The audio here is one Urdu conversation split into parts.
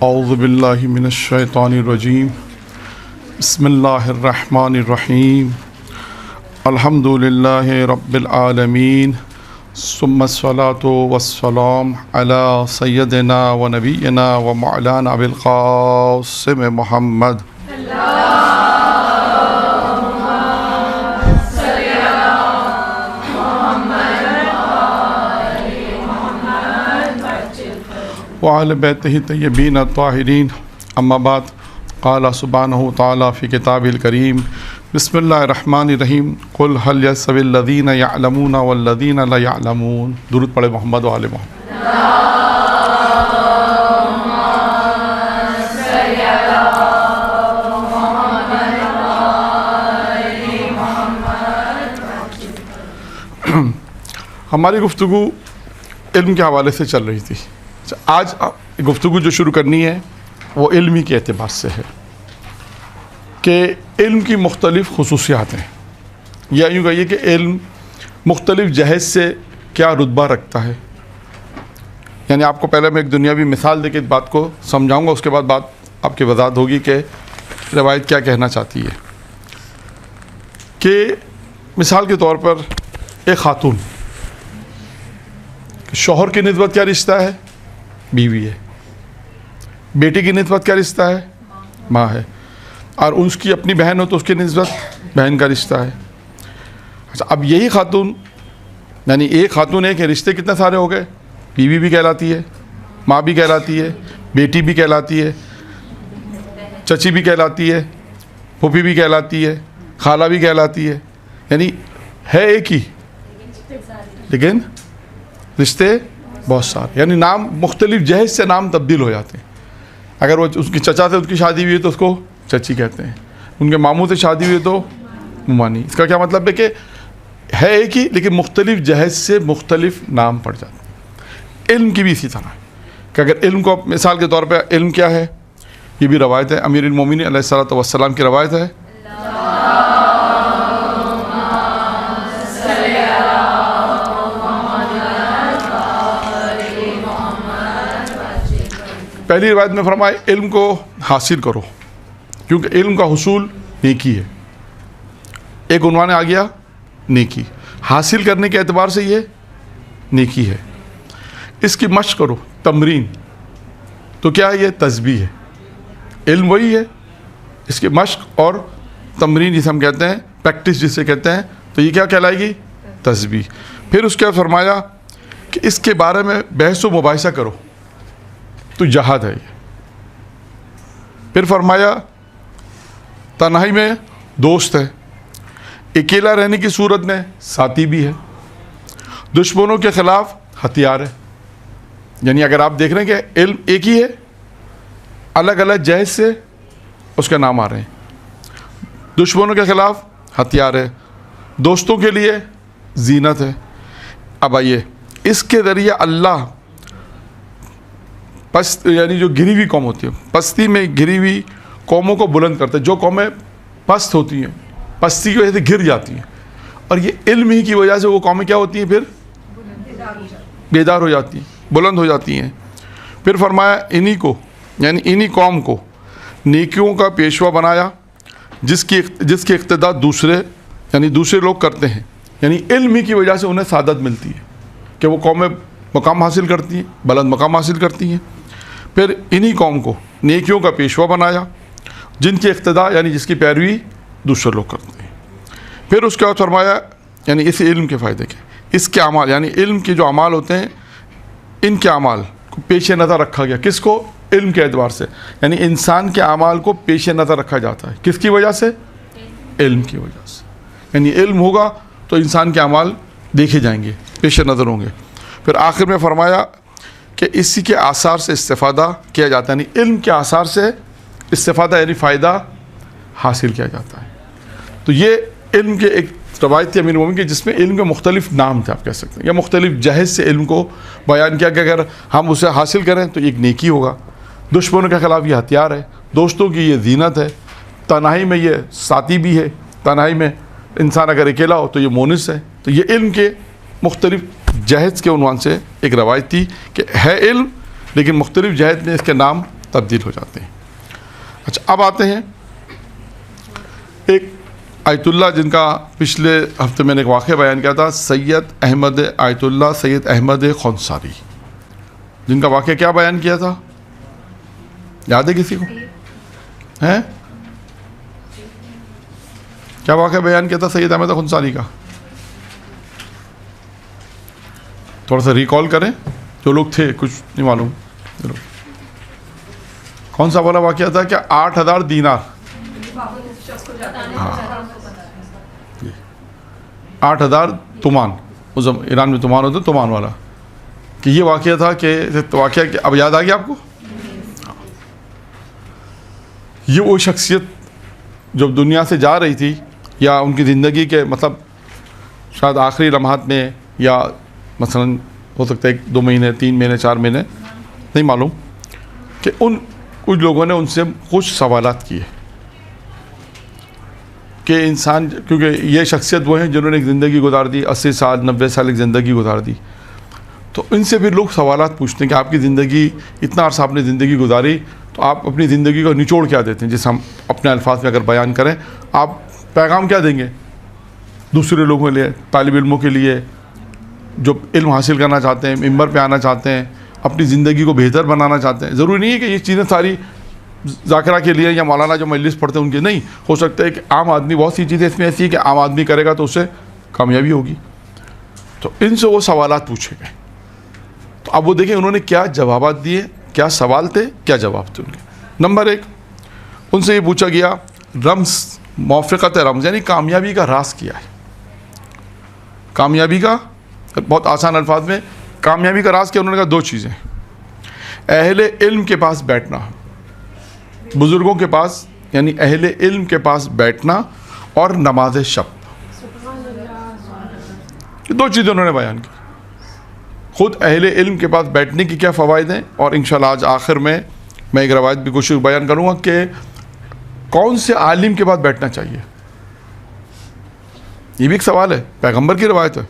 اعوذ باللہ من الشیطان الرجیم بسم اللہ الرحمن الرحیم الحمد للہ رب العالمین ثم الصلاة والسلام علی سیدنا و نبینا و مولانا ابی القاسم محمد وعلى بیتہ طیبین الطاہرین اما بعد قال سبحانہ تعالی فی کتابہ الکریم بسم اللہ الرحمن الرحیم قل هل يستوي الذین یعلمون والذین لا یعلمون. درود پڑھے محمد و آل محمد. ہماری گفتگو علم کے حوالے سے چل رہی تھی. آج گفتگو جو شروع کرنی ہے وہ علمی کے اعتبار سے ہے کہ علم کی مختلف خصوصیات ہیں، یا یوں کہیے کہ علم مختلف جہت سے کیا رتبہ رکھتا ہے. یعنی آپ کو پہلے میں ایک دنیاوی مثال دے کے اس بات کو سمجھاؤں گا، اس کے بعد بات آپ کی وضاحت ہوگی کہ روایت کیا کہنا چاہتی ہے. کہ مثال کے طور پر ایک خاتون، شوہر کی نسبت کیا رشتہ ہے؟ بیوی ہے. بیٹی کی نسبت کیا رشتہ ہے؟ ماں ہے. اور اس کی اپنی بہن ہو تو اس کی نسبت بہن کا رشتہ ہے. اچھا، اب یہی خاتون، یعنی ایک خاتون ہے کہ رشتے کتنے سارے ہو گئے؟ بیوی بھی کہلاتی ہے، ماں بھی کہلاتی ہے، بیٹی بھی کہلاتی ہے، چچی بھی کہلاتی ہے، پھوپھی بھی کہلاتی ہے، خالہ بھی کہلاتی ہے. یعنی ہے ایک ہی لیکن رشتے بہت سارے، یعنی نام مختلف جہت سے نام تبدیل ہو جاتے ہیں. اگر وہ اس کی چچا سے اس کی شادی ہوئی ہے تو اس کو چچی کہتے ہیں، ان کے ماموں سے شادی ہوئی ہے تو ممانی. اس کا کیا مطلب ہے کہ ہے ایک ہی لیکن مختلف جہت سے مختلف نام پڑ جاتے ہیں. علم کی بھی اسی طرح ہے کہ اگر علم کو مثال کے طور پہ علم کیا ہے، یہ بھی روایت ہے، امیر المومنین علیہ الصلوۃ والسلام کی روایت ہے. پہلی روایت میں فرمائے علم کو حاصل کرو کیونکہ علم کا حصول نیکی ہے. ایک عنوان آ گیا نیکی، حاصل کرنے کے اعتبار سے یہ نیکی ہے. اس کی مشق کرو، تمرین، تو کیا ہے؟ یہ تسبیح ہے. علم وہی ہے، اس کی مشق اور تمرین جسے ہم کہتے ہیں، پریکٹس جسے کہتے ہیں، تو یہ کیا کہلائے گی؟ تسبیح. پھر اس کے بعد فرمایا کہ اس کے بارے میں بحث و مباحثہ کرو تو جہاد ہے یہ. پھر فرمایا تنہائی میں دوست ہے، اکیلا رہنے کی صورت میں ساتھی بھی ہے، دشمنوں کے خلاف ہتھیار ہے. یعنی اگر آپ دیکھ رہے ہیں کہ علم ایک ہی ہے، الگ الگ جہت سے اس کے نام آ رہے ہیں. دشمنوں کے خلاف ہتھیار ہے، دوستوں کے لیے زینت ہے. اب آئیے، اس کے ذریعے اللہ پست، یعنی جو گری ہوئی قوم ہوتی ہے، پستی میں گری ہوئی قوموں کو بلند کرتے ہیں. جو قومیں پست ہوتی ہیں، پستی کی وجہ سے گر جاتی ہیں، اور یہ علم ہی کی وجہ سے وہ قومیں کیا ہوتی ہیں؟ پھر بیدار ہو جاتی ہیں، بلند ہو جاتی ہیں. پھر فرمایا انہی کو، یعنی انہی قوم کو نیکیوں کا پیشوا بنایا جس کی اقتدا دوسرے، یعنی دوسرے لوگ کرتے ہیں. یعنی علم ہی کی وجہ سے انہیں سعادت ملتی ہے کہ وہ قومیں مقام حاصل کرتی ہیں، بلند مقام حاصل کرتی ہیں. پھر انہی قوم کو نیکیوں کا پیشوا بنایا جن کی اقتدا، یعنی جس کی پیروی دوسرے لوگ کرتے ہیں. پھر اس کے بعد فرمایا یعنی اس علم کے فائدے کے، اس کے اعمال، یعنی علم کے جو اعمال ہوتے ہیں ان کے اعمال کو پیش نظر رکھا گیا. کس کو؟ علم کے اعتبار سے. یعنی انسان کے اعمال کو پیش نظر رکھا جاتا ہے. کس کی وجہ سے؟ علم کی وجہ سے. یعنی علم ہوگا تو انسان کے اعمال دیکھے جائیں گے، پیش نظر ہوں گے. پھر آخر میں فرمایا کہ اسی کے آثار سے استفادہ کیا جاتا ہے، یعنی علم کے آثار سے استفادہ، یعنی فائدہ حاصل کیا جاتا ہے. تو یہ علم کے ایک روایت تھی امیر المومنین کی، جس میں علم کے مختلف نام تھے، آپ کہہ سکتے ہیں، یا مختلف جہت سے علم کو بیان کیا کہ اگر ہم اسے حاصل کریں تو ایک نیکی ہوگا، دشمنوں کے خلاف یہ ہتھیار ہے، دوستوں کی یہ زینت ہے، تنہائی میں یہ ساتھی بھی ہے، تنہائی میں انسان اگر اکیلا ہو تو یہ مونس ہے. تو یہ علم کے مختلف جہت کے عنوان سے ایک روایت تھی کہ ہے علم لیکن مختلف جہت میں اس کے نام تبدیل ہو جاتے ہیں. اچھا اب آتے ہیں ایک آیت اللہ جن کا پچھلے ہفتے میں نے ایک واقعہ بیان کیا تھا, سید احمد آیت اللہ سید احمد خونساری, جن کا واقعہ کیا بیان کیا تھا, یاد ہے کسی کو؟ ہیں کیا واقعہ بیان کیا تھا سید احمد خونساری کا؟ تھوڑا سا ریکال کریں, جو لوگ تھے کچھ نہیں معلوم. کون سا والا واقعہ تھا؟ کیا 8,000 دینار, 8,000 تمان, ایران میں تمان ہوتا ہے, تمان والا, کہ یہ واقعہ تھا کہ واقعہ اب یاد آ گیا آپ کو؟ یہ وہ شخصیت جب دنیا سے جا رہی تھی, یا ان کی زندگی کے مطلب شاید آخری لمحات میں, یا مثلا ہو سکتا ہے 2 مہینے 3 مہینے 4 مہینے نہیں معلوم, کہ کچھ لوگوں نے ان سے کچھ سوالات کیے کہ انسان, کیونکہ یہ شخصیت وہ ہیں جنہوں نے ایک زندگی گزار دی, 80 سال 90 سال ایک زندگی گزار دی, تو ان سے بھی لوگ سوالات پوچھتے ہیں کہ آپ کی زندگی اتنا عرصہ آپ نے زندگی گزاری, تو آپ اپنی زندگی کو نچوڑ کیا دیتے ہیں, جسے ہم اپنے الفاظ میں اگر بیان کریں, آپ پیغام کیا دیں گے دوسرے لوگوں کے لیے, طالب علموں کے لیے جو علم حاصل کرنا چاہتے ہیں, ممبر پہ آنا چاہتے ہیں, اپنی زندگی کو بہتر بنانا چاہتے ہیں. ضروری نہیں ہے کہ یہ چیزیں ساری ذاکرہ کے لیے یا مولانا جو مجلس پڑھتے ہیں ان کے, نہیں, ہو سکتا ہے کہ عام آدمی, بہت سی چیزیں اس میں ایسی ہے کہ عام آدمی کرے گا تو اسے کامیابی ہوگی. تو ان سے وہ سوالات پوچھے گئے, تو اب وہ دیکھیں انہوں نے کیا جوابات دیے, کیا سوال تھے, کیا جواب تھے ان کے. نمبر 1, ان سے یہ پوچھا گیا رمز, موافقت رمز, یعنی کامیابی کا راز کیا ہے. کامیابی کا, بہت آسان الفاظ میں, کامیابی کا راز کیا؟ انہوں نے کہا 2 چیزیں, اہل علم کے پاس بیٹھنا, بزرگوں کے پاس یعنی اہل علم کے پاس بیٹھنا, اور نماز شب. یہ 2 چیزیں انہوں نے بیان کی. خود اہل علم کے پاس بیٹھنے کی کیا فوائد ہیں, اور انشاءاللہ آج آخر میں ایک روایت بھی کچھ بیان کروں گا کہ کون سے عالم کے پاس بیٹھنا چاہیے. یہ بھی ایک سوال ہے, پیغمبر کی روایت ہے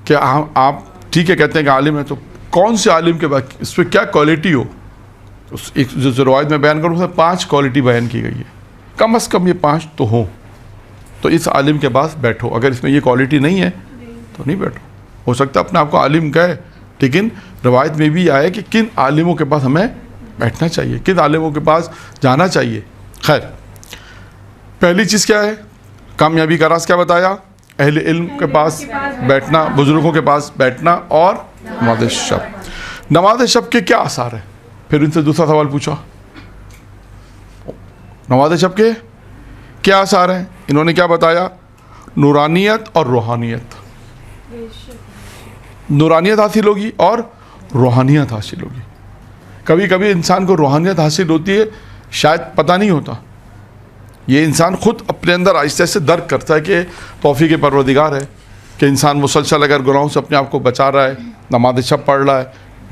کہ آپ ٹھیک ہے کہتے ہیں کہ عالم ہے, تو کون سے عالم کے بعد, اس پہ کیا کوالٹی ہو. ایک جو روایت میں بیان کروں, اس میں 5 کوالٹی بیان کی گئی ہے, کم از کم یہ 5 تو ہوں, تو اس عالم کے پاس بیٹھو. اگر اس میں یہ کوالٹی نہیں ہے تو نہیں بیٹھو. ہو سکتا ہے اپنے آپ کو عالم کہے, لیکن روایت میں بھی آیا کہ کن عالموں کے پاس ہمیں بیٹھنا چاہیے, کن عالموں کے پاس جانا چاہیے. خیر, پہلی چیز کیا ہے, کامیابی کا راز کیا بتایا؟ اہل علم کے پاس بیٹھنا, بزرگوں کے پاس بیٹھنا, اور نماز شب. نماز شب کے کیا آثار ہیں؟ پھر ان سے دوسرا سوال پوچھا, نماز شب کے کیا آثار ہیں؟ انہوں نے کیا بتایا؟ نورانیت اور روحانیت. نورانیت حاصل ہوگی اور روحانیت حاصل ہوگی. کبھی کبھی انسان کو روحانیت حاصل ہوتی ہے, شاید پتہ نہیں ہوتا, یہ انسان خود اپنے اندر آہستہ سے درک کرتا ہے کہ توفیق پروردگار ہے, کہ انسان مسلسل اگر گناہوں سے اپنے آپ کو بچا رہا ہے, نماز شب پڑھ رہا ہے,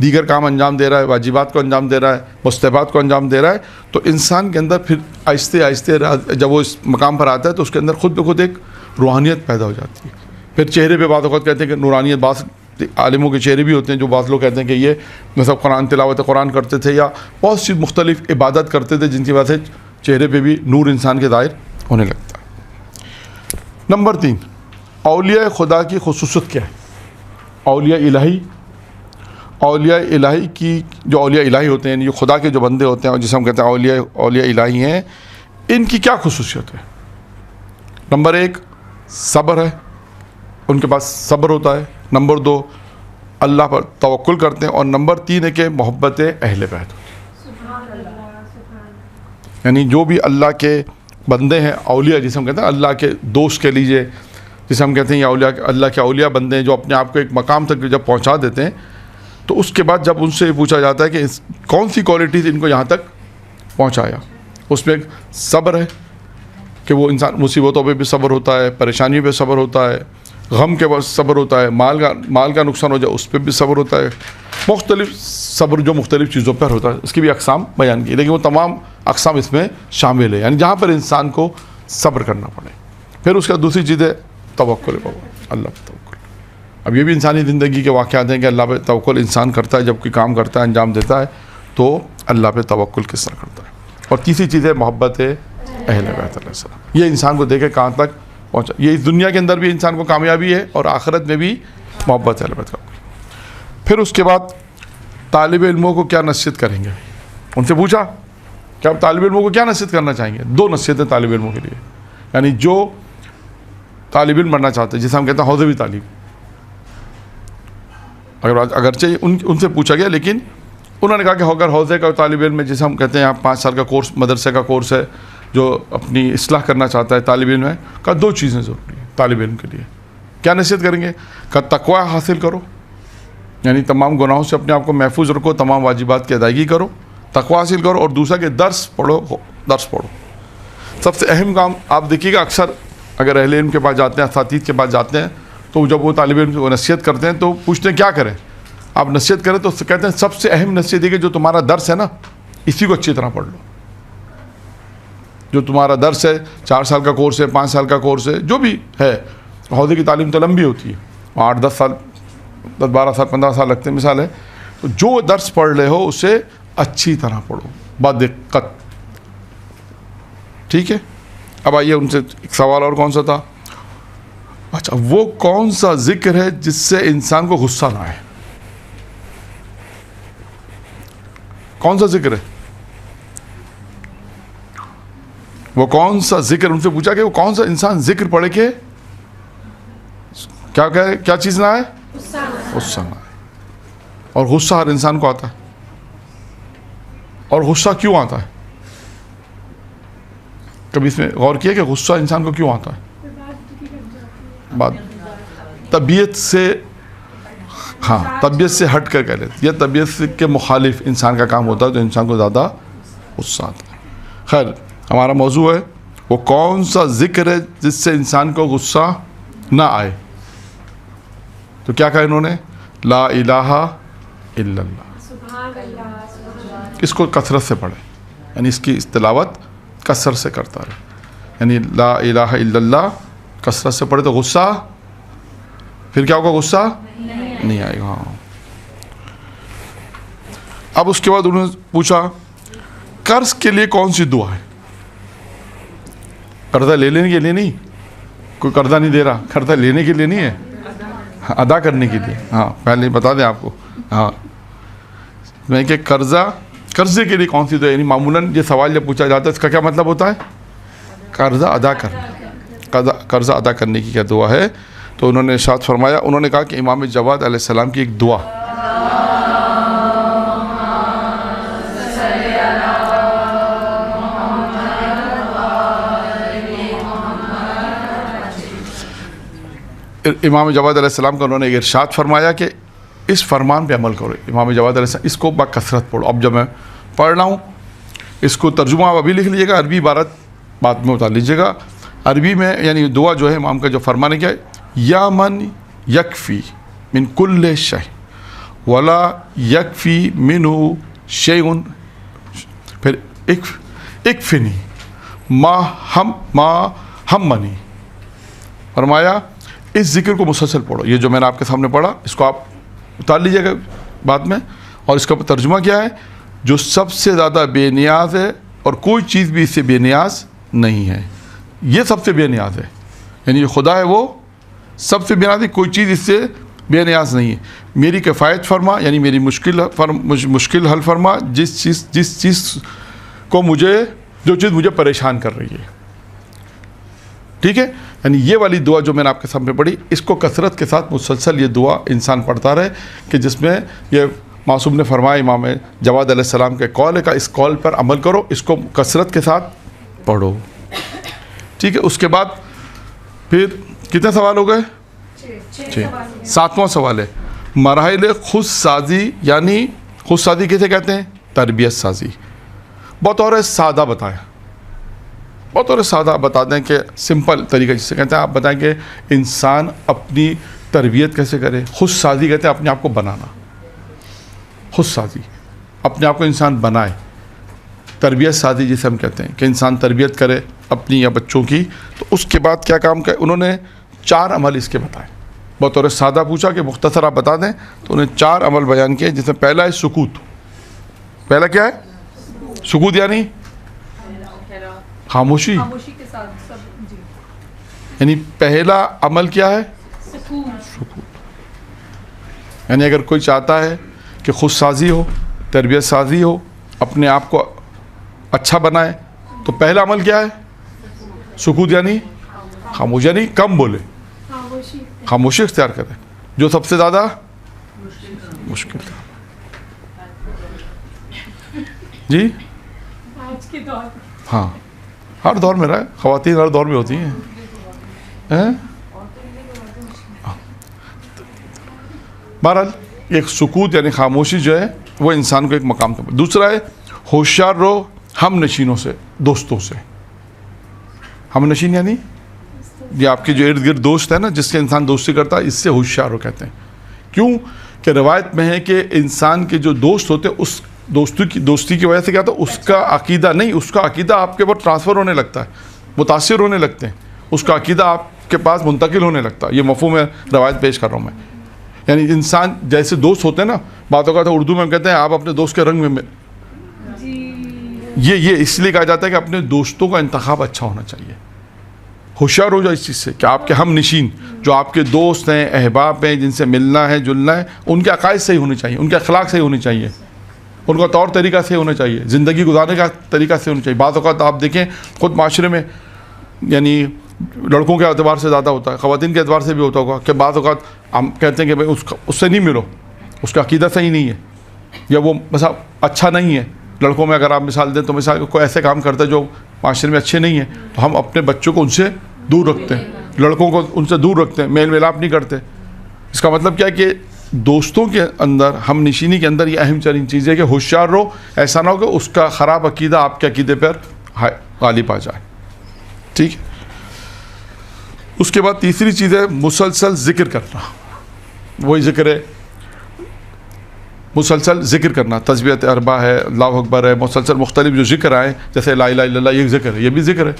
دیگر کام انجام دے رہا ہے, واجبات کو انجام دے رہا ہے, مستحبات کو انجام دے رہا ہے, تو انسان کے اندر پھر آہستہ آہستہ جب وہ اس مقام پر آتا ہے تو اس کے اندر خود بخود ایک روحانیت پیدا ہو جاتی ہے. پھر چہرے پہ بعض اوقات کہتے ہیں کہ نورانیت, بعض عالموں کے چہرے بھی ہوتے ہیں جو بعض لوگ کہتے ہیں کہ یہ مطلب قرآن تلاوت قرآن کرتے تھے, یا بہت سی مختلف عبادت کرتے تھے, جن کی وجہ سے چہرے پہ بھی نور انسان کے ظاہر ہونے لگتا ہے. نمبر 3, اولیاء خدا کی خصوصیت کیا ہے؟ اولیاء الہی, اولیاء الہی کی, جو اولیاء الہی ہوتے ہیں, جو خدا کے جو بندے ہوتے ہیں, اور جسے ہم کہتے ہیں اولیاء الہی ہیں, ان کی کیا خصوصیت ہے؟ نمبر 1, صبر ہے, ان کے پاس صبر ہوتا ہے. نمبر 2, اللہ پر توکل کرتے ہیں. اور نمبر 3 ہے کہ محبت اہل بیت, یعنی جو بھی اللہ کے بندے ہیں, اولیاء جسے ہم کہتے ہیں اللہ کے دوست کہہ لیجیے, جسے ہم کہتے ہیں اولیاء, اللہ کے اولیاء بندے ہیں جو اپنے آپ کو ایک مقام تک جب پہنچا دیتے ہیں, تو اس کے بعد جب ان سے یہ پوچھا جاتا ہے کہ کون سی کوالٹیز ان کو یہاں تک پہنچایا, اس میں ایک صبر ہے کہ وہ انسان مصیبتوں پہ بھی صبر ہوتا ہے, پریشانیوں پہ صبر ہوتا ہے, غم کے بعد صبر ہوتا ہے, مال کا نقصان ہو جائے اس پہ بھی صبر ہوتا ہے, مختلف صبر جو مختلف چیزوں پر ہوتا ہے, اس کی بھی اقسام بیان کی, لیکن وہ تمام اقسام اس میں شامل ہے, یعنی جہاں پر انسان کو صبر کرنا پڑے. پھر اس کا دوسری چیز ہے توکل, اللہ پہ توکل. اب یہ بھی انسانی زندگی کے واقعات ہیں کہ اللہ پہ توکل انسان کرتا ہے, جب کوئی کام کرتا ہے, انجام دیتا ہے, تو اللہ پہ توکل کس طرح کرتا ہے. اور تیسری چیز ہے محبت اہل بیت علیہ السلام. یہ انسان کو دیکھے کہاں تک پہنچا. یہ اس دنیا کے اندر بھی انسان کو کامیابی ہے اور آخرت میں بھی محبت اہل بیت کا. پھر اس کے بعد طالب علموں کو کیا نصیحت کریں گے. ان سے پوچھا کہ آپ طالب علموں کو کیا نصیحت کرنا چاہیں گے. 2 نصیحتیں طالب علموں کے لیے, یعنی جو طالب علم بننا چاہتے ہیں, جسے ہم کہتے ہیں حوزوی تعلیم. اگرچہ ان سے پوچھا گیا, لیکن انہوں نے کہا کہ اگر حوزے کا طالب علم ہے, جسے ہم کہتے ہیں آپ 5 سال کا کورس مدرسے کا کورس ہے, جو اپنی اصلاح کرنا چاہتا ہے طالب علم ہے, کا 2 چیزیں ضروری ہیں طالب علم کے لیے. کیا نصیحت کریں گے؟ کہ تقوی حاصل کرو, یعنی تمام گناہوں سے اپنے آپ کو محفوظ رکھو, تمام واجبات کی ادائیگی کرو, تقوی حاصل کرو. اور دوسرا کہ درس پڑھو. سب سے اہم کام آپ دیکھیے گا, اکثر اگر اہل علم کے پاس جاتے ہیں, اساتذہ کے پاس جاتے ہیں, تو جب وہ طالب علم کو نصیحت کرتے ہیں تو پوچھتے ہیں کیا کریں. آپ نصیحت کریں تو کہتے ہیں سب سے اہم نصیحت یہ کہ جو تمہارا درس ہے نا, اسی کو اچھی طرح پڑھ لو. جو تمہارا درس ہے, 4 سال کا کورس ہے, 5 سال کا کورس ہے, جو بھی ہے. حوزے کی تعلیم تو لمبی ہوتی ہے, 8-10 سال, 10-12 سال, 15 سال لگتے ہیں, مثال ہے. تو جو درس پڑھ رہے ہو اسے اچھی طرح پڑھو بدقت. ٹھیک ہے. اب آئیے ان سے ایک سوال اور کون سا تھا. اچھا, وہ کون سا ذکر ہے جس سے انسان کو غصہ نہ آئے. کون سا ذکر ہے؟ وہ کون سا ذکر, ان سے پوچھا کہ وہ کون سا انسان ذکر پڑھے کہ کیا چیز نہ آئے؟ غصہ نہ آئے. اور غصہ ہر انسان کو آتا ہے. اور غصہ کیوں آتا ہے؟ کبھی اس میں غور کیا کہ غصہ انسان کو کیوں آتا ہے؟ بات طبیعت سے, ہاں طبیعت سے ہٹ کر کہہ لیتے, یا طبیعت کے مخالف انسان کا کام ہوتا ہے تو انسان کو زیادہ غصہ آتا ہے. خیر, ہمارا موضوع ہے وہ کون سا ذکر ہے جس سے انسان کو غصہ نہ آئے. تو کیا کہا انہوں نے؟ لا الہ الا اللہ. اس کو کثرت سے پڑھے, یعنی اس کی تلاوت کثرت سے کرتا رہے. یعنی لا الہ الا اللہ کثرت سے پڑھے تو غصہ, پھر کیا ہوگا؟ غصہ نہیں آئے گا. ہاں. اب اس کے بعد انہوں نے پوچھا قرض کے لیے کون سی دعا ہے. قرضہ لے لینے کے لیے نہیں, کوئی قرضہ نہیں دے رہا, قرضہ لینے کے لیے نہیں ہے, ادا کرنے کے لیے. ہاں پہلے بتا دیں آپ کو. ہاں میں کہ قرضے کے لیے کون سی دعا, یعنی معمولاً یہ سوال جب پوچھا جاتا ہے اس کا کیا مطلب ہوتا ہے؟ قرضہ ادا کرنا, قرضہ ادا کرنے کی کیا دعا ہے. تو انہوں نے ارشاد فرمایا, انہوں نے کہا کہ امام جواد علیہ السلام کی ایک دعا, امام جواد علیہ السلام کا انہوں نے ایک ارشاد فرمایا کہ اس فرمان پہ عمل کرو. امام جواد علیہ السلام اس کو بکثرت پڑھو. اب جب میں پڑھ رہا ہوں اس کو ترجمہ آپ ابھی لکھ لیجیے گا, عربی عبارت بعد میں اتار لیجیے گا. عربی میں یعنی دعا جو ہے امام کا جو فرمان ہے کیا ہے؟ یا من یکفی من کل شیء ولا یکفی منہ شیء, پھر اکفنی ما ہمنی. فرمایا اس ذکر کو مسلسل پڑھو. یہ جو میں نے آپ کے سامنے پڑھا اس کو آپ اتار لیجیے گا بعد میں. اور اس کا ترجمہ کیا ہے؟ جو سب سے زیادہ بے نیاز ہے اور کوئی چیز بھی اس سے بے نیاز نہیں ہے. یہ سب سے بے نیاز ہے, یعنی خدا ہے وہ سب سے بے نیاز ہے, کوئی چیز اس سے بے نیاز نہیں ہے. میری کفایت فرما, یعنی میری مشکل حل فرما, جس چیز کو جو چیز مجھے پریشان کر رہی ہے. ٹھیک ہے. یعنی یہ والی دعا جو میں نے آپ کے سامنے پڑھی, اس کو کثرت کے ساتھ مسلسل یہ دعا انسان پڑھتا رہے, کہ جس میں یہ معصوم نے فرمایا امام جواد علیہ السلام کے قول ہے کہ اس قول پر عمل کرو, اس کو کثرت کے ساتھ پڑھو. ٹھیک ہے. اس کے بعد پھر کتنے سوال ہو گئے؟ 6. 7واں سوال ہے مراحل خود سازی, یعنی خود سازی کیسے کہتے ہیں؟ تربیت سازی. بطور سادہ بتائیں, بطور سادہ بتا دیں کہ سمپل طریقہ جسے کہتے ہیں, آپ بتائیں کہ انسان اپنی تربیت کیسے کرے. خود سازی کہتے ہیں اپنے آپ کو بنانا, خود سازی اپنے آپ کو انسان بنائے. تربیت سازی جسے ہم کہتے ہیں کہ انسان تربیت کرے اپنی یا بچوں کی. تو اس کے بعد کیا کام کرے؟ انہوں نے 4 عمل اس کے بتائے. بطور سادہ پوچھا کہ مختصر آپ بتا دیں, تو انہیں 4 عمل بیان کیے, جس میں پہلا ہے سکوت. پہلا کیا ہے؟ سکوت یعنی خاموشی. خاموشی کے ساتھ سب. جی یعنی پہلا عمل کیا ہے؟ سکوت. یعنی اگر کوئی چاہتا ہے کہ خود سازی ہو، تربیت سازی ہو، اپنے آپ کو اچھا بنائے، تو پہلا عمل کیا ہے؟ سکوت یعنی خاموشی، یعنی کم بولے، خاموشی اختیار کرے، جو سب سے زیادہ مشکل تھا. جی آج کے دور ہاں، ہر دور میں رہا ہے، خواتین ہر دور میں ہوتی ہیں. بہرحال ایک سکوت یعنی خاموشی جو ہے وہ انسان کو ایک مقام تک. دوسرا ہے ہوشیار رہو ہم نشینوں سے، دوستوں سے. ہم نشین یعنی یہ آپ کے جو ارد گرد دوست ہے نا، جس کے انسان دوستی کرتا ہے، اس سے ہوشیار ہو کہتے ہیں. کیوں کہ روایت میں ہے کہ انسان کے جو دوست ہوتے ہیں اس دوستی کی وجہ سے کیا ہوتا ہے، اس کا عقیدہ نہیں، اس کا عقیدہ آپ کے اوپر ٹرانسفر ہونے لگتا ہے، متاثر ہونے لگتے ہیں، اس کا عقیدہ آپ کے پاس منتقل ہونے لگتا ہے. یہ مفہوم ہے روایت پیش کر رہا ہوں میں. یعنی انسان جیسے دوست ہوتے ہیں نا، باتوں کا تو اردو میں ہم کہتے ہیں آپ اپنے دوست کے رنگ میں. یہ اس لیے کہا جاتا ہے کہ اپنے دوستوں کا انتخاب اچھا ہونا چاہیے. ہوشیار ہو جائے اس چیز سے کہ آپ کے ہم نشین جو آپ کے دوست ہیں، احباب ہیں، جن سے ملنا ہے جلنا ہے، ان کے عقائد صحیح ہونے چاہیے، ان کے اخلاق صحیح ہونے چاہیے، ان کا طور طریقہ صحیح ہونا چاہیے، زندگی گزارنے کا طریقہ صحیح ہونا چاہیے. بعض اوقات آپ دیکھیں خود معاشرے میں یعنی لڑکوں کے اعتبار سے زیادہ ہوتا ہے، خواتین کے اعتبار سے بھی ہوتا ہوگا کہ بعض اوقات ہم کہتے ہیں کہ بھائی اس سے نہیں ملو، اس کا عقیدہ صحیح نہیں ہے، یا وہ مثلا اچھا نہیں ہے. لڑکوں میں اگر آپ مثال دیں تو مثال کوئی ایسے کام کرتا ہے جو معاشرے میں اچھے نہیں ہیں، تو ہم اپنے بچوں کو ان سے دور رکھتے ہیں، لڑکوں کو ان سے دور رکھتے ہیں، میل ملاپ نہیں کرتے. اس کا مطلب کیا ہے کہ دوستوں کے اندر، ہم نشینی کے اندر یہ اہم ترین چیز ہے کہ ہوشیار رہو، ایسا نہ ہو کہ اس کا خراب عقیدہ آپ کے عقیدے پر غالب آ جائے. ٹھیک ہے. اس کے بعد تیسری چیز ہے مسلسل ذکر کرنا. وہی ذکر ہے، مسلسل ذکر کرنا. تسبیحات اربع ہے، اللہ اکبر ہے، مسلسل مختلف جو ذکر آئے، جیسے لا الہ الا اللہ یہ ذکر ہے، یہ بھی ذکر ہے.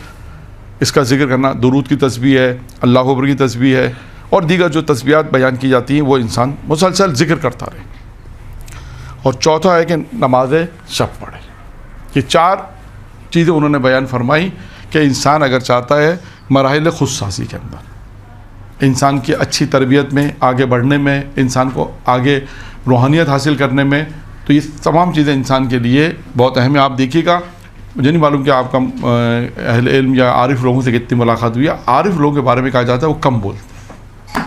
اس کا ذکر کرنا، درود کی تسبیح ہے، اللہ اکبر کی تسبیح ہے، اور دیگر جو تسبیحات بیان کی جاتی ہیں وہ انسان مسلسل ذکر کرتا رہے. اور چوتھا ہے کہ نماز شب پڑھے. یہ چار چیزیں انہوں نے بیان فرمائی کہ انسان اگر چاہتا ہے مراحل خود سازی کے اندر، انسان کی اچھی تربیت میں، آگے بڑھنے میں، انسان کو آگے روحانیت حاصل کرنے میں، تو یہ تمام چیزیں انسان کے لیے بہت اہم ہیں. آپ دیکھیے گا، مجھے نہیں معلوم کہ آپ کا اہل علم یا عارف لوگوں سے کتنی ملاقات ہوئی ہے. عارف لوگوں کے بارے میں کہا جاتا ہے وہ کم بولتے.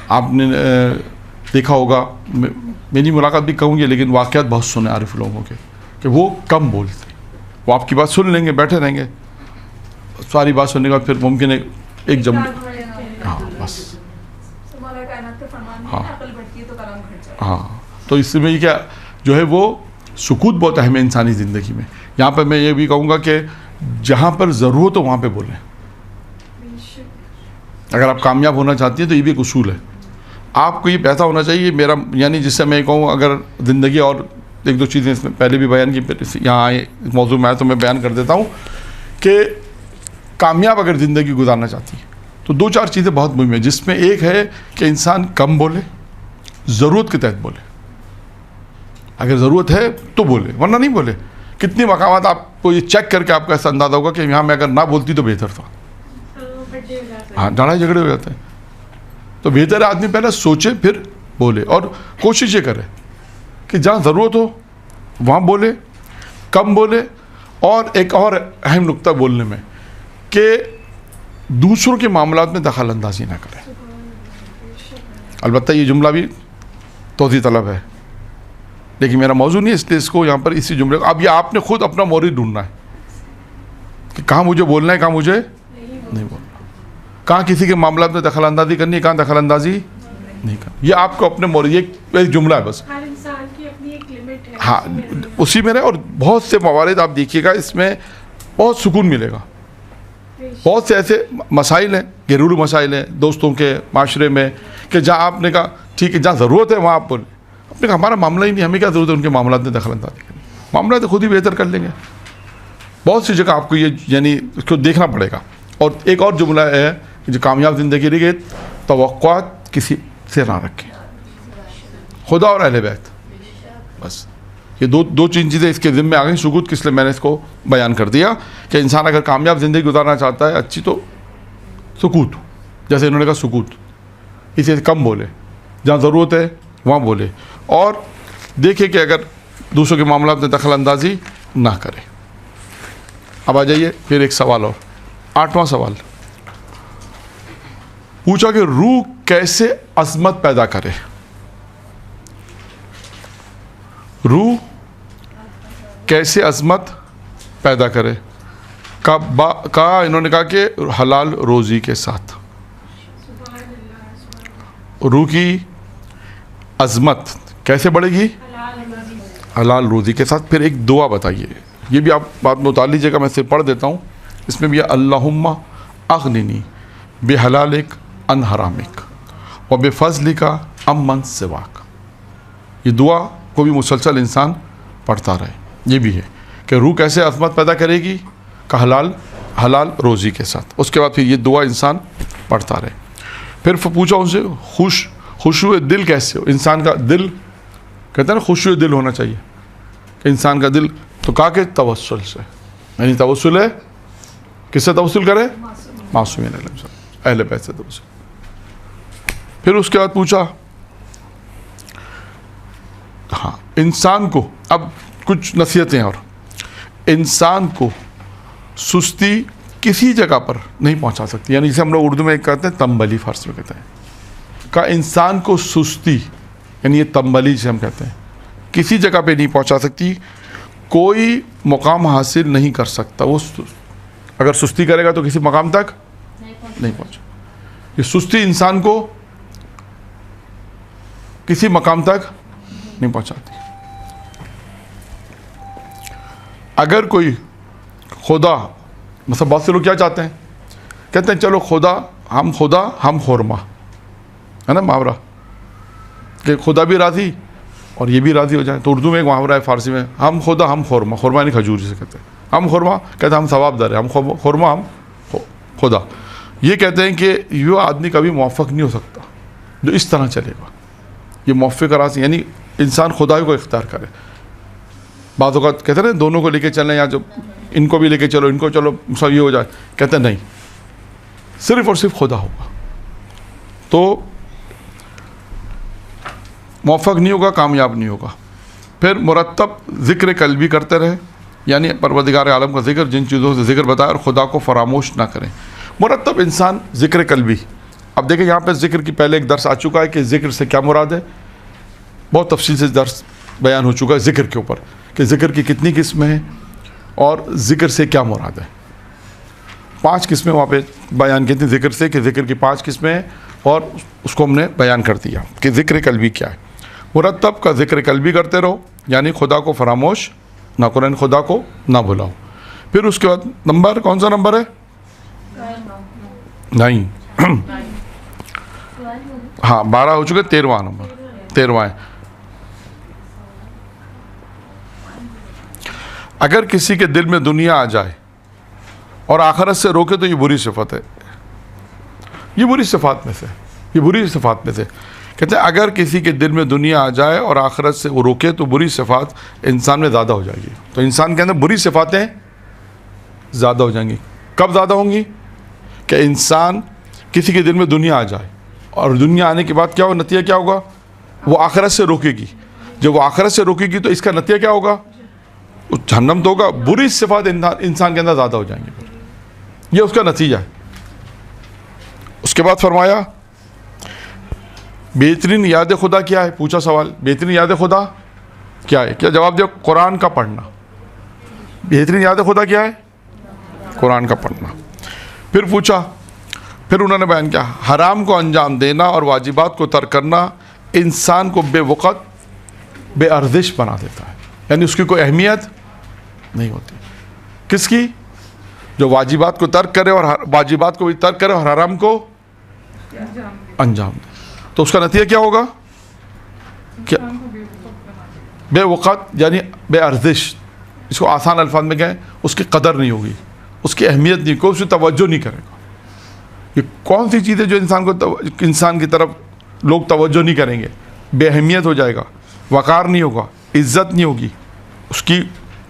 آپ نے دیکھا ہوگا، میری ملاقات بھی کہوں گی لیکن واقعات بہت سنے عارف لوگوں کے کہ وہ کم بولتے. وہ آپ کی بات سن لیں گے، بیٹھے رہیں گے، ساری بات سننے کے بعد پھر ممکن ہے ایک جملہ، ہاں بس، ہاں. تو اس میں کیا جو ہے وہ سکوت بہت اہم ہے انسانی زندگی میں. یہاں پہ میں یہ بھی کہوں گا کہ جہاں پر ضرورت ہو وہاں پہ بولیں. اگر آپ کامیاب ہونا چاہتی ہیں تو یہ بھی ایک اصول ہے. آپ کو یہ پیسہ ہونا چاہیے میرا، یعنی جس سے میں کہوں اگر زندگی، اور ایک دو چیزیں اس میں پہلے بھی بیان کی، یہاں آئے موضوع میں آئے تو میں بیان کر دیتا ہوں کہ کامیاب اگر زندگی گزارنا چاہتی ہے تو دو چار چیزیں بہت مہم ہیں، جس میں ایک ہے کہ انسان کم بولے، ضرورت کے تحت بولے. اگر ضرورت ہے تو بولے، ورنہ نہیں بولے. کتنی مقامات آپ کو یہ چیک کر کے آپ کو ایسا اندازہ ہوگا کہ یہاں میں اگر نہ بولتی تو بہتر تھا. ہاں، لڑائی جھگڑے ہو جاتے ہیں. تو بہتر ہے آدمی پہلے سوچے پھر بولے، اور کوشش یہ کرے کہ جہاں ضرورت ہو وہاں بولے، کم بولے. اور ایک اور اہم نقطہ بولنے میں کہ دوسروں کے معاملات میں دخل اندازی نہ کرے. البتہ یہ جملہ بھی توضیح طلب ہے، لیکن میرا موضوع نہیں ہے، اس لیے اس کو یہاں پر اسی جملے کو اب یہ آپ نے خود اپنا مورد ڈھونڈنا ہے کہ کہاں مجھے بولنا ہے، کہاں مجھے نہیں بولنا، کہاں کسی کے معاملات میں دخل اندازی کرنی ہے، کہاں دخل اندازی نہیں کرنی. یہ آپ کو اپنے مورد، یہ ایک جملہ ہے بس. ہر انسان کی اپنی ایک لمٹ ہے. ہاں، اسی میں رہے. اور بہت سے موارد آپ دیکھیے گا، اس میں بہت سکون ملے گا. بہت سے ایسے مسائل ہیں، گھریلو مسائل ہیں دوستوں کے، معاشرے میں، کہ جہاں آپ نے کہا ٹھیک ہے، جہاں ضرورت ہے وہاں آپ بولیں. آپ نے کہا ہمارا معاملہ ہی نہیں، ہمیں کیا ضرورت ہے ان کے معاملات میں دخل اندازی کریں، معاملات خود ہی بہتر کر لیں گے. بہت سی جگہ آپ کو یہ یعنی اس کو دیکھنا پڑے گا. اور ایک اور جملہ ہے کہ جو کامیاب زندگی رہی ہے، توقعات کسی سے نہ رکھیں، خدا اور اہل بیت بس. یہ دو تین چیزیں اس کے ذمے آ گئیں سکوت، کس لیے میں نے اس کو بیان کر دیا کہ انسان اگر کامیاب زندگی گزارنا چاہتا ہے اچھی، تو سکوت، جیسے انہوں نے کہا سکوت، اسے کم بولے، جہاں ضرورت ہے وہاں بولے، اور دیکھے کہ اگر دوسروں کے معاملات میں دخل اندازی نہ کرے۔ اب آ جائیے پھر ایک سوال اور، 8واں سوال پوچھا کہ روح کیسے عظمت پیدا کرے؟ روح کیسے عظمت پیدا کرے؟ کہا انہوں نے کہا کہ حلال روزی کے ساتھ۔ روح کی عظمت کیسے بڑھے گی؟ حلال روزی کے ساتھ۔ پھر ایک دعا بتائیے، یہ بھی آپ بات میں اتار لیجیے گا، میں سے پڑھ دیتا ہوں، اس میں بھی اللہم اغننی بحلالک عن حرامک وبفضلک عمن سواک۔ یہ دعا کو بھی مسلسل انسان پڑھتا رہے۔ یہ بھی ہے کہ روح کیسے عظمت پیدا کرے گی؟ کہ حلال روزی کے ساتھ۔ اس کے بعد پھر یہ دعا انسان پڑھتا رہے۔ پھر پوچھا ان سے خشوع دل کیسے ہو؟ انسان کا دل، کہتے ہیں نا خشوع دل ہونا چاہیے، کہ انسان کا دل، تو کہا کہ توسل سے، یعنی توسل ہے کس سے توسل کرے؟ معصومین علیہ السلام، اہل بیت سے توسل۔ پھر اس کے بعد پوچھا ہاں انسان کو، اب کچھ نصیحتیں، اور انسان کو سستی کسی جگہ پر نہیں پہنچا سکتی، یعنی جسے ہم لوگ اردو میں کہتے ہیں تنبلی، فارسی میں کہتے ہیں، کہ انسان کو سستی، یعنی یہ تنبلی جسے ہم کہتے ہیں، کسی جگہ پہ نہیں پہنچا سکتی، کوئی مقام حاصل نہیں کر سکتا۔ وہ اگر سستی کرے گا تو کسی مقام تک نہیں پہنچے۔ یہ سستی انسان کو کسی مقام تک نہیں پہنچاتی۔ اگر کوئی خدا، مثلا بہت سے لوگ کیا چاہتے ہیں، کہتے ہیں چلو ہم خورما، ہے نا محاورہ، کہ خدا بھی راضی اور یہ بھی راضی ہو جائے۔ تو اردو میں ایک محاورہ ہے فارسی میں، ہم خورما، خورما یعنی کھجور جسے کہتے ہیں، ہم خورما کہتے ہیں ہم ثواب دار ہیں، ہم خورما ہم خدا۔ یہ کہتے ہیں کہ یہ آدمی کبھی موفق نہیں ہو سکتا جو اس طرح چلے گا۔ یہ موفق کا راز یعنی انسان خدا کو اختیار کرے۔ بعض اوقات کہتے ہیں نا دونوں کو لے کے چلیں، یا جو ان کو بھی لے کے چلو، ان کو چلو، سب یہ ہو جائے، کہتے ہیں نہیں، صرف اور صرف خدا ہوگا تو موفق نہیں ہوگا، کامیاب نہیں ہوگا۔ پھر مرتب ذکر قلبی کرتے رہے، یعنی پروردگار عالم کا ذکر، جن چیزوں سے ذکر بتایا، اور خدا کو فراموش نہ کریں۔ مرتب انسان ذکر قلبی۔ اب دیکھیں یہاں پہ ذکر کی پہلے ایک درس آ چکا ہے کہ ذکر سے کیا مراد ہے، بہت تفصیل سے درس بیان ہو چکا ہے ذکر کے اوپر، کہ ذکر کی کتنی قسمیں ہیں اور ذکر سے کیا مراد ہے۔ 5 قسمیں وہاں پہ بیان کی تھیں ذکر سے، کہ ذکر کی 5 قسمیں ہیں، اور اس کو ہم نے بیان کر دیا کہ ذکر قلبی کیا ہے۔ مرتب کا ذکر قلبی کرتے رہو، یعنی خدا کو فراموش نہ کرو، یعنی خدا کو نہ بھلاؤ۔ پھر اس کے بعد نمبر، کون سا نمبر ہے؟ نہیں ہاں 12 ہو چکے، 13واں نمبر، 13واں ہے۔ اگر کسی کے دل میں دنیا آ جائے اور آخرت سے روکے تو یہ بری صفت ہے، یہ بری صفات میں سے کہتے ہیں اگر کسی کے دل میں دنیا آ جائے اور آخرت سے وہ روکے تو بری صفات انسان میں زیادہ ہو جائے گی۔ تو انسان کے اندر بری صفاتیں زیادہ ہو جائیں گی۔ کب زیادہ ہوں گی؟ کہ انسان کسی کے دل میں دنیا آ جائے، اور دنیا آنے کے بعد کیا ہوگا، نتیجہ کیا ہوگا؟ وہ آخرت سے روکے گی۔ جب وہ آخرت سے روکے گی تو اس کا نتیجہ کیا ہوگا؟ جہنم تو ہوگا۔ بری صفات انسان کے اندر زیادہ ہو جائیں گے، یہ اس کا نتیجہ ہے۔ اس کے بعد فرمایا بہترین یاد خدا کیا ہے؟ پوچھا سوال، بہترین یاد خدا کیا ہے؟ کیا جواب دیا؟ قرآن کا پڑھنا۔ بہترین یاد خدا کیا ہے؟ قرآن کا پڑھنا۔ پھر پوچھا، پھر انہوں نے بیان کیا حرام کو انجام دینا اور واجبات کو ترک کرنا انسان کو بے وقت بے ارزش بنا دیتا ہے، یعنی اس کی کوئی اہمیت نہیں ہوتی۔ کس کی؟ جو واجبات کو ترک کرے، اور واجبات کو بھی ترک کرے اور حرام کو انجام دے، تو اس کا نتیجہ کیا ہوگا؟ کیا؟ بے وقت یعنی بے ارزش۔ اس کو آسان الفاظ میں کہیں، اس کی قدر نہیں ہوگی، اس کی اہمیت نہیں، کوئی اس کی توجہ نہیں کرے گا۔ یہ کون سی چیز ہے جو انسان کی طرف لوگ توجہ نہیں کریں گے؟ بے اہمیت ہو جائے گا، وقار نہیں ہوگا، عزت نہیں ہوگی، اس کی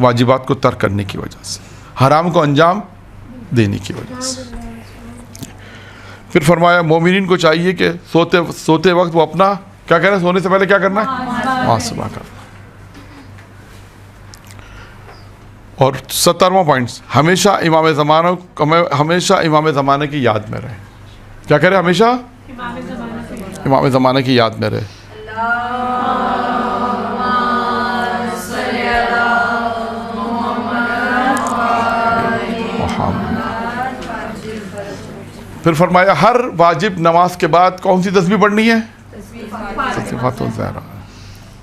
واجبات کو ترک کرنے کی وجہ سے، حرام کو انجام دینے کی وجہ سے۔ پھر فرمایا مومنین کو چاہیے کہ سوتے وقت وہ اپنا کیا کہنا ہے، سونے سے پہلے کیا کرنا ہے، محاسبہ کرنا۔ اور 17واں پوائنٹس، ہمیشہ امام زمانہ کی یاد میں رہے۔ کیا کرے، ہمیشہ امام زمانہ کی یاد میں رہے۔ پھر فرمایا ہر واجب نماز کے بعد کون سی تسبیح پڑھنی ہے، تسبیحات الزہرا۔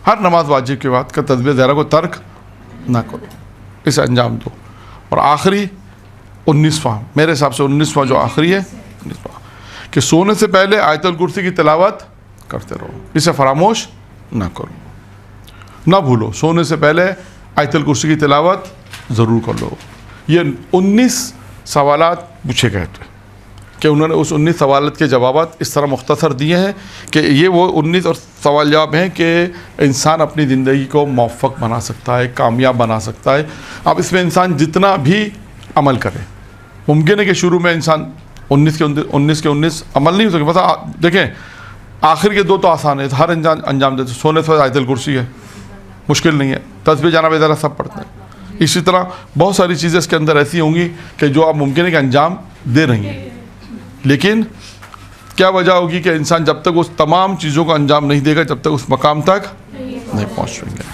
ہر نماز واجب کے بعد کا تسبیح زہرا کو ترک نہ کرو، اسے انجام دو۔ اور آخری 19واں، میرے حساب سے 19واں جو آخری ہے، 19واں کہ سونے سے پہلے آیت الکرسی کی تلاوت کرتے رہو، اسے فراموش نہ کرو، نہ بھولو، سونے سے پہلے آیت الکرسی کی تلاوت ضرور کر لو۔ یہ 19 سوالات پوچھے گئے تھے کہ انہوں نے اس 19 سوالات کے جوابات اس طرح مختصر دیے ہیں کہ یہ وہ 19 اور سوال جواب ہیں کہ انسان اپنی زندگی کو موفق بنا سکتا ہے، کامیاب بنا سکتا ہے۔ اب اس میں انسان جتنا بھی عمل کرے، ممکن ہے کہ شروع میں انسان 19 کے 19 عمل نہیں ہو سکے، بس دیکھیں آخر کے 2 تو آسان ہے، ہر انسان انجام دیتے، سونے سے آیت الکرسی ہے، مشکل نہیں ہے، تسبیح جانب ذرا سب پڑھتے ہیں۔ اسی طرح بہت ساری چیزیں اس کے اندر ایسی ہوں گی کہ جو آپ ممکن ہے کہ انجام دے رہی ہیں، لیکن کیا وجہ ہوگی کہ انسان جب تک اس تمام چیزوں کو انجام نہیں دے گا، جب تک اس مقام تک نہیں پہنچ گے۔